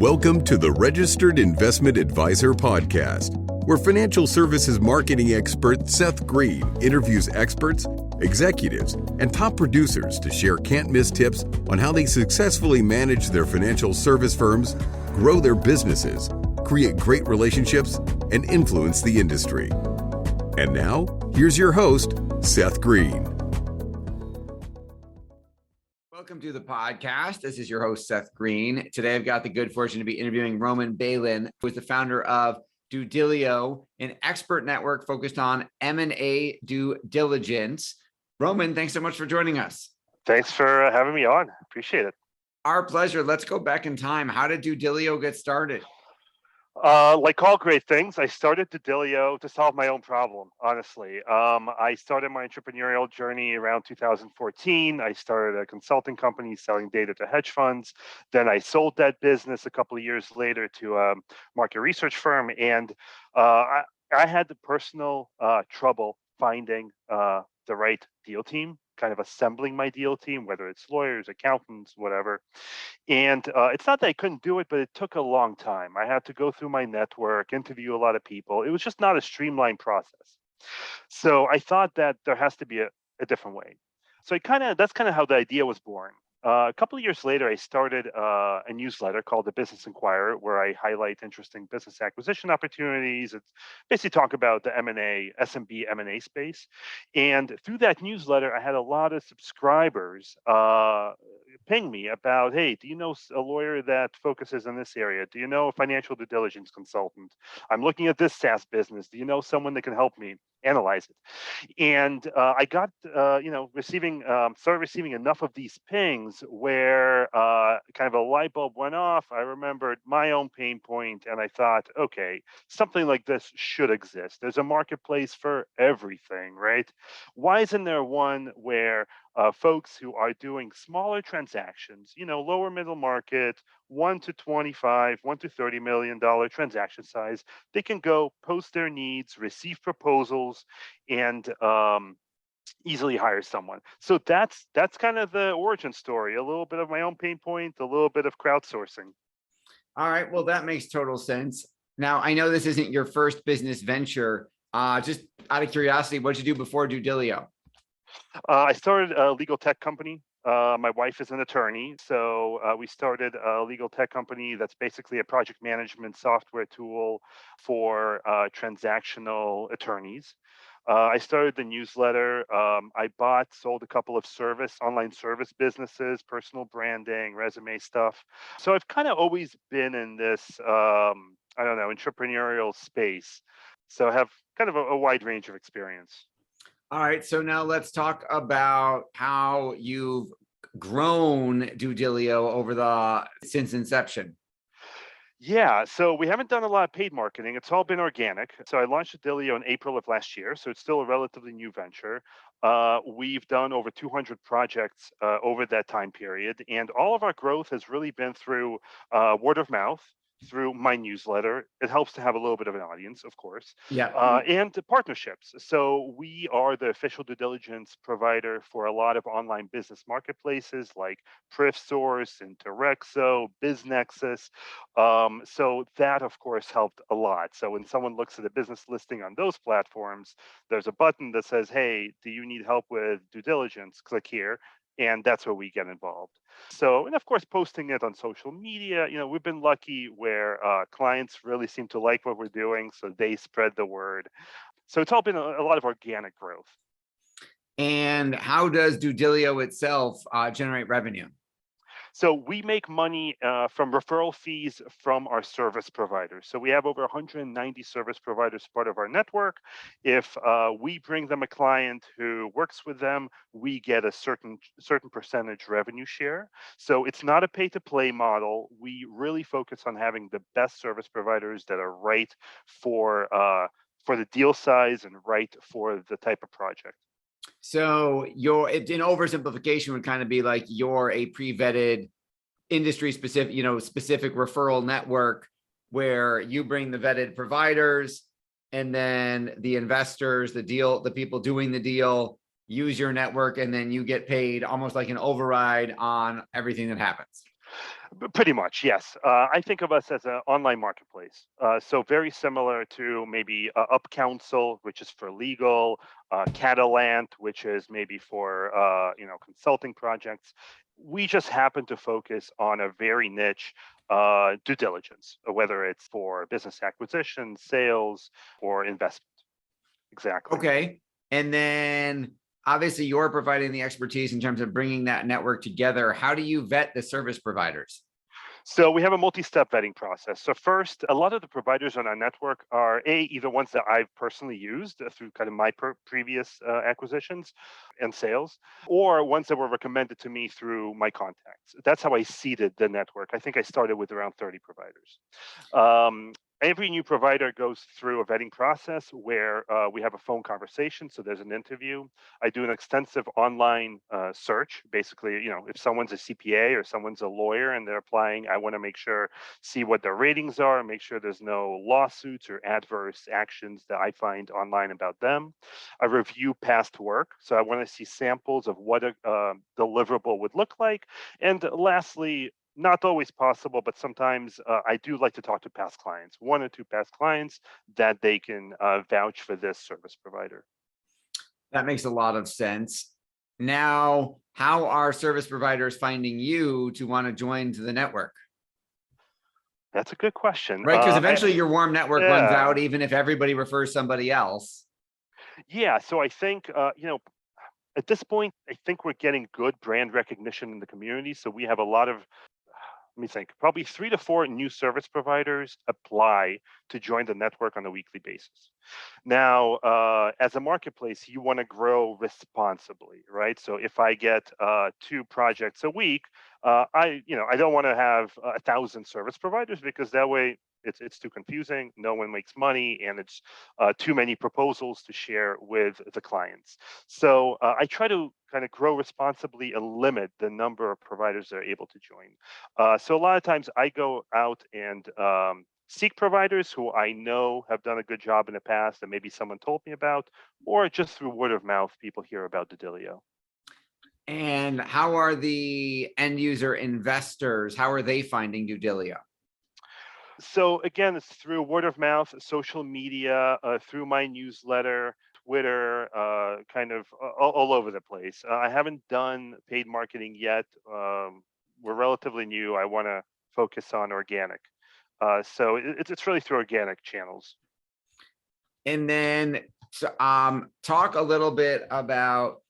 Welcome to the Registered Investment Advisor Podcast, where financial services marketing expert Seth Greene interviews experts, executives, and top producers to share can't-miss tips on how they successfully manage their financial service firms, grow their businesses, create great relationships, and influence the industry. And now, here's your host, Seth Greene. Welcome to the podcast. This is your host, Seth Greene. Today, I've got the good fortune to be interviewing Roman Beylin, who is the founder of DueDilio, an expert network focused on M&A due diligence. Roman, thanks so much for joining us. Thanks for having me on. Appreciate it. Our pleasure. Let's go back in time. How did DueDilio get started? Like all great things, I started DueDilio to solve my own problem, honestly. I started my entrepreneurial journey around 2014. I started a consulting company selling data to hedge funds. Then I sold that business a couple of years later to a market research firm. And I had the personal trouble finding the right deal team, kind of assembling my deal team, whether it's lawyers, accountants, whatever. And it's not that I couldn't do it, but it took a long time. I had to go through my network, interview a lot of people. It was just not a streamlined process. So I thought that there has to be a different way. So that's kind of how the idea was born. A couple of years later, I started a newsletter called The Business Inquirer, where I highlight interesting business acquisition opportunities. It's basically talk about the SMB M&A space. And through that newsletter, I had a lot of subscribers ping me about, hey, do you know a lawyer that focuses in this area? Do you know a financial due diligence consultant? I'm looking at this SaaS business. Do you know someone that can help me analyze it? And I got, started receiving enough of these pings where kind of a light bulb went off. I remembered my own pain point, and I thought, okay, something like this should exist. There's a marketplace for everything, right? Why isn't there one where folks who are doing smaller transactions, lower middle market, 1 to 25, 1 to $30 million transaction size, they can go post their needs, receive proposals, and easily hire someone. So that's kind of the origin story, a little bit of my own pain point, a little bit of crowdsourcing. All right. Well, that makes total sense. Now, I know this isn't your first business venture. Just out of curiosity, what did you do before DueDilio? I started a legal tech company. My wife is an attorney, so we started a legal tech company that's basically a project management software tool for transactional attorneys. I started the newsletter. I sold a couple of online service businesses, personal branding, resume stuff. So I've kind of always been in this, entrepreneurial space. So I have kind of a wide range of experience. All right. So now let's talk about how you've grown DueDilio since inception. Yeah, so we haven't done a lot of paid marketing. It's all been organic. So I launched DueDilio in April of last year. So it's still a relatively new venture. We've done over 200 projects over that time period. And all of our growth has really been through word of mouth, through my newsletter. It helps to have a little bit of an audience, of course. Yeah. And partnerships. So we are the official due diligence provider for a lot of online business marketplaces like PrifSource, Interexo, BizNexus. So that, of course, helped a lot. So when someone looks at a business listing on those platforms, there's a button that says, hey, do you need help with due diligence? Click here. And that's where we get involved. So, and of course, posting it on social media, we've been lucky where clients really seem to like what we're doing, so they spread the word. So it's all been a lot of organic growth. And how does DueDilio itself generate revenue? So we make money from referral fees from our service providers. So we have over 190 service providers part of our network. If we bring them a client who works with them, we get a certain percentage revenue share. So it's not a pay-to-play model. We really focus on having the best service providers that are right for the deal size and right for the type of project. So in oversimplification would kind of be like you're a pre-vetted industry specific referral network where you bring the vetted providers and then the investors, the people doing the deal use your network and then you get paid almost like an override on everything that happens. Pretty much, yes. I think of us as an online marketplace. So very similar to maybe Up Counsel, which is for legal, Catalant, which is maybe for consulting projects. We just happen to focus on a very niche due diligence, whether it's for business acquisition, sales, or investment. Exactly. Okay. And then obviously you're providing the expertise in terms of bringing that network together. How do you vet the service providers? So we have a multi-step vetting process. So first, a lot of the providers on our network are either ones that I've personally used through kind of my previous acquisitions and sales, or ones that were recommended to me through my contacts. That's how I seeded the network. I think I started with around 30 providers. Every new provider goes through a vetting process where we have a phone conversation. So there's an interview. I do an extensive online search. Basically, if someone's a CPA or someone's a lawyer and they're applying, I want to see what their ratings are, make sure there's no lawsuits or adverse actions that I find online about them. I review past work. So I want to see samples of what a deliverable would look like. And lastly, not always possible, but sometimes I do like to talk to past clients, 1 or 2 past clients that they can vouch for this service provider. That makes a lot of sense. Now, how are service providers finding you to want to join to the network? That's a good question. Right, because eventually your warm network runs Yeah. out, even if everybody refers somebody else. Yeah, so I think, at this point, I think we're getting good brand recognition in the community. So we have a lot of, let me think, probably 3 to 4 new service providers apply to join the network on a weekly basis. Now, as a marketplace, you want to grow responsibly, right? So if I get 2 projects a week, I don't want to have 1,000 service providers, because that way it's too confusing. No one makes money, and it's too many proposals to share with the clients. So I try to kind of grow responsibly and limit the number of providers that are able to join. So a lot of times I go out and seek providers who I know have done a good job in the past and maybe someone told me about, or just through word of mouth, people hear about DueDilio. And how are the end user investors? How are they finding DueDilio? So again, it's through word of mouth, social media, through my newsletter, Twitter, kind of all over the place. I haven't done paid marketing yet. We're relatively new. I want to focus on organic. So it's really through organic channels. And then talk a little bit about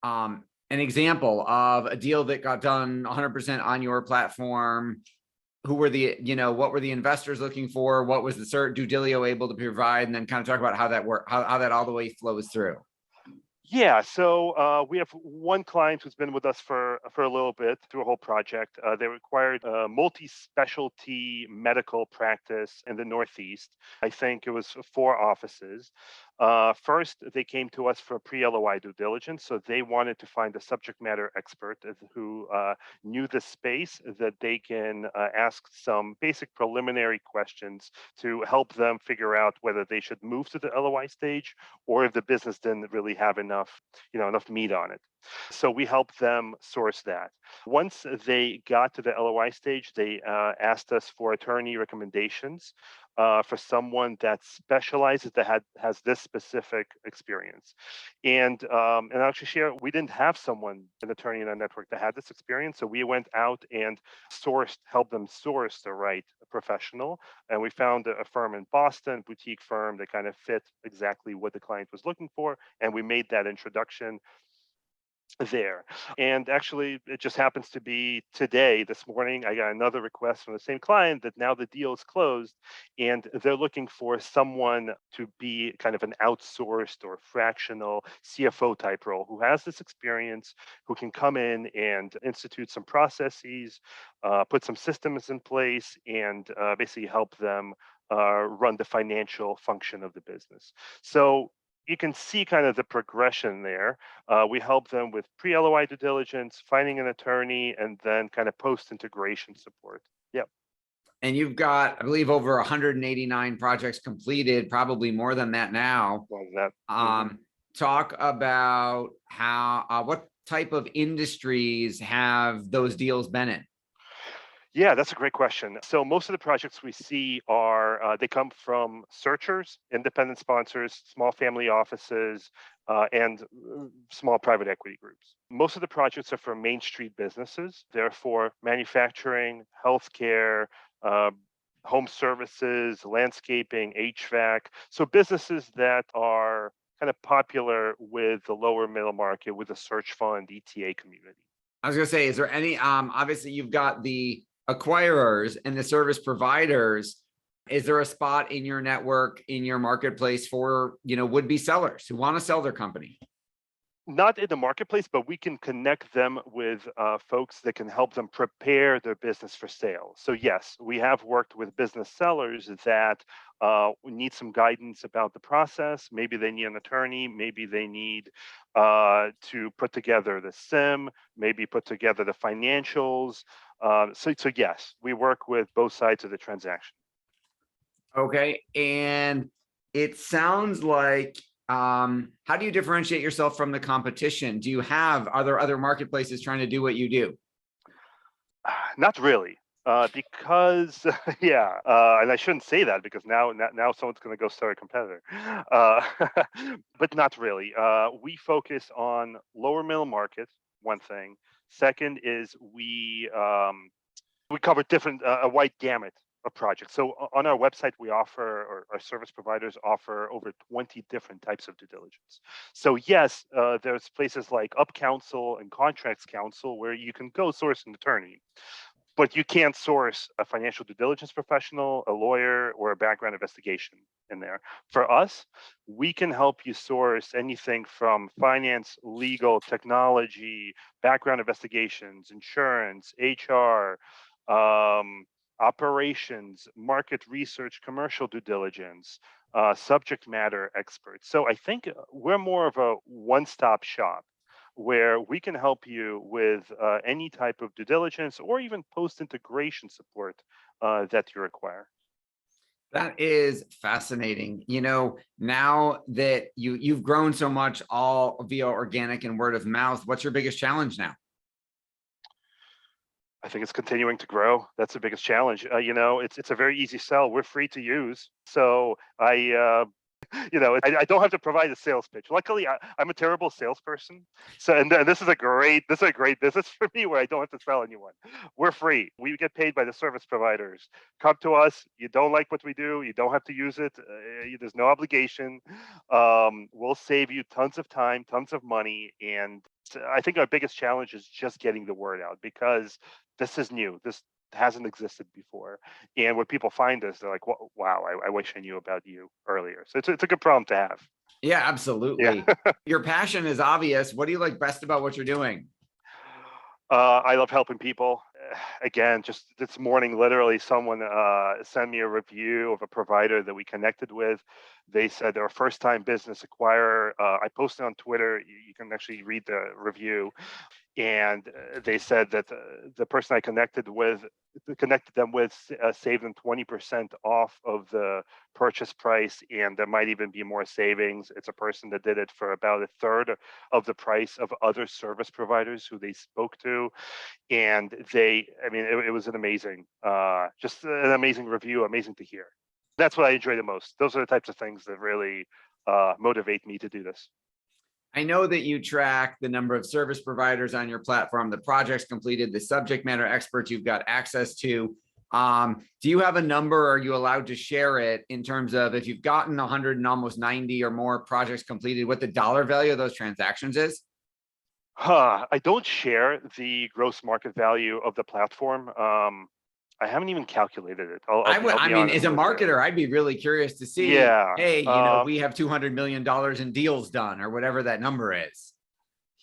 an example of a deal that got done 100% on your platform. Who were what were the investors looking for? What was the DueDilio able to provide? And then kind of talk about how that worked, how that all the way flows through. Yeah, so we have one client who's been with us for a little bit through a whole project. They required a multi-specialty medical practice in the Northeast. I think it was 4 offices. First, they came to us for pre-LOI due diligence. So they wanted to find a subject matter expert who knew the space, that they can ask some basic preliminary questions to help them figure out whether they should move to the LOI stage, or if the business didn't really have enough meat on it. So we helped them source that. Once they got to the LOI stage, they asked us for attorney recommendations for someone that specializes, that has this specific experience. And I'll actually share, we didn't have an attorney in our network that had this experience. So we went out and helped them source the right professional. And we found a firm in Boston, boutique firm, that kind of fit exactly what the client was looking for. And we made that introduction there. And actually, it just happens to be today, this morning, I got another request from the same client that now the deal is closed, and they're looking for someone to be kind of an outsourced or fractional CFO type role, who has this experience, who can come in and institute some processes, put some systems in place, and basically help them run the financial function of the business. So you can see kind of the progression there. We help them with pre-LOI due diligence, finding an attorney, and then kind of post-integration support. Yep. And you've got, I believe, over 189 projects completed, probably more than that now. Well, that, Talk about how, what type of industries have those deals been in? Yeah, that's a great question. So most of the projects we see are they come from searchers, independent sponsors, small family offices, and small private equity groups. Most of the projects are for Main Street businesses. They're for manufacturing, healthcare, uh, home services, landscaping, HVAC. So businesses that are kind of popular with the lower middle market, with the search fund, ETA community. I was gonna say, is there any, obviously you've got the acquirers and the service providers. Is there a spot in your network, in your marketplace for, would-be sellers who want to sell their company? Not in the marketplace, but we can connect them with folks that can help them prepare their business for sale. So yes, we have worked with business sellers that need some guidance about the process. Maybe they need an attorney. Maybe they need to put together the SIM. Maybe put together the financials. So yes, we work with both sides of the transaction. Okay, and it sounds like, how do you differentiate yourself from the competition? Are there other marketplaces trying to do what you do? Not really, because yeah, and I shouldn't say that because now someone's going to go start a competitor, uh, but not really. We focus on lower middle market. One thing. Second is we cover different a wide gamut of projects. So on our website, we offer, or our service providers offer, over 20 different types of due diligence. So yes, there's places like Up Counsel and Contracts Counsel where you can go source an attorney, but you can't source a financial due diligence professional, a lawyer, or a background investigation in there. For us, we can help you source anything from finance, legal, technology, background investigations, insurance, HR, operations, market research, commercial due diligence, subject matter experts. So I think we're more of a one-stop shop where we can help you with any type of due diligence or even post-integration support that you require. That is fascinating. Now that you've grown so much all via organic and word of mouth, what's your biggest challenge now? I think it's continuing to grow. That's the biggest challenge. It's a very easy sell. We're free to use. So I don't have to provide a sales pitch. Luckily, I'm a terrible salesperson. So, and this is a great business for me where I don't have to sell anyone. We're free. We get paid by the service providers. Come to us. You don't like what we do, you don't have to use it. There's no obligation. We'll save you tons of time, tons of money. And I think our biggest challenge is just getting the word out, because this is new. This hasn't existed before. And when people find us, they're like, wow, I wish I knew about you earlier. So it's a good problem to have. Yeah, absolutely. Yeah. Your passion is obvious. What do you like best about what you're doing? I love helping people. Again, just this morning, literally someone sent me a review of a provider that we connected with. They said they're a first-time business acquirer. I posted on Twitter. You can actually read the review. And they said that the person I connected them with saved them 20% off of the purchase price, and there might even be more savings. It's a person that did it for about a third of the price of other service providers who they spoke to. And it was an amazing, just an amazing review, amazing to hear. That's what I enjoy the most. Those are the types of things that really motivate me to do this. I know that you track the number of service providers on your platform, the projects completed, the subject matter experts you've got access to. Do you have a number, or are you allowed to share it, in terms of if you've gotten 100 and almost 90 or more projects completed, what the dollar value of those transactions is? I don't share the gross market value of the platform. I haven't even calculated it. I mean, as a marketer, I'd be really curious to see, yeah, hey, we have $200 million in deals done, or whatever that number is.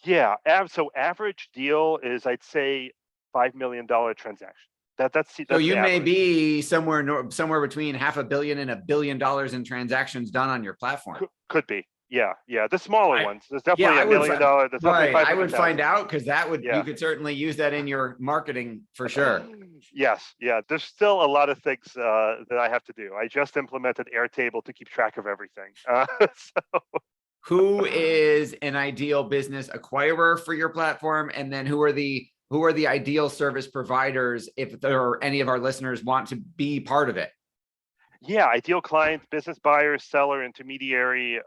Yeah. So average deal is, I'd say, $5 million transaction. That's so you may be somewhere between $500 million and $1 billion in transactions done on your platform. Could be. Yeah. The smaller ones. There's definitely $1 million. There's right. I would find out, because you could certainly use that in your marketing for sure. Yes. Yeah. There's still a lot of things that I have to do. I just implemented Airtable to keep track of everything. Who is an ideal business acquirer for your platform? And then who are the who are the ideal service providers if there are any of our listeners want to be part of it? Yeah, ideal clients, business buyers, seller, intermediary,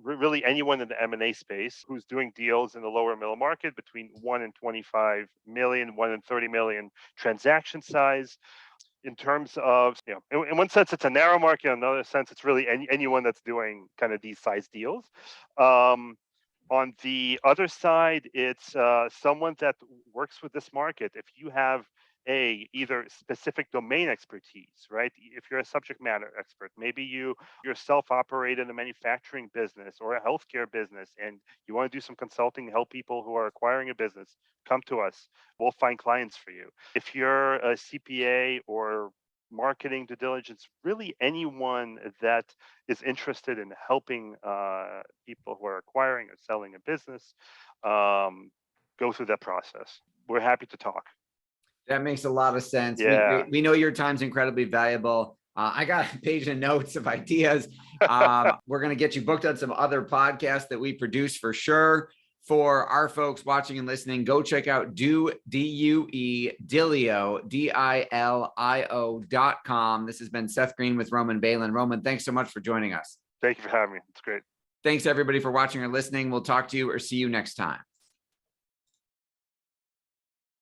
really anyone in the M&A space who's doing deals in the lower middle market between 1 and 25 million, 1 and 30 million transaction size. In terms of, in one sense, it's a narrow market. In another sense, it's really anyone that's doing kind of these size deals. On the other side, it's someone that works with this market. If you have either specific domain expertise, right? If you're a subject matter expert, maybe you yourself operate in a manufacturing business or a healthcare business, and you want to do some consulting to help people who are acquiring a business, come to us. We'll find clients for you. If you're a CPA or marketing due diligence, really anyone that is interested in helping people who are acquiring or selling a business go through that process. We're happy to talk. That makes a lot of sense. Yeah. We know your time's incredibly valuable. I got a page of notes of ideas. We're going to get you booked on some other podcasts that we produce for sure. For our folks watching and listening, go check out DueDilio, DILIO.com. This has been Seth Greene with Roman Beylin. Roman, thanks so much for joining us. Thank you for having me. It's great. Thanks everybody for watching or listening. We'll talk to you or see you next time.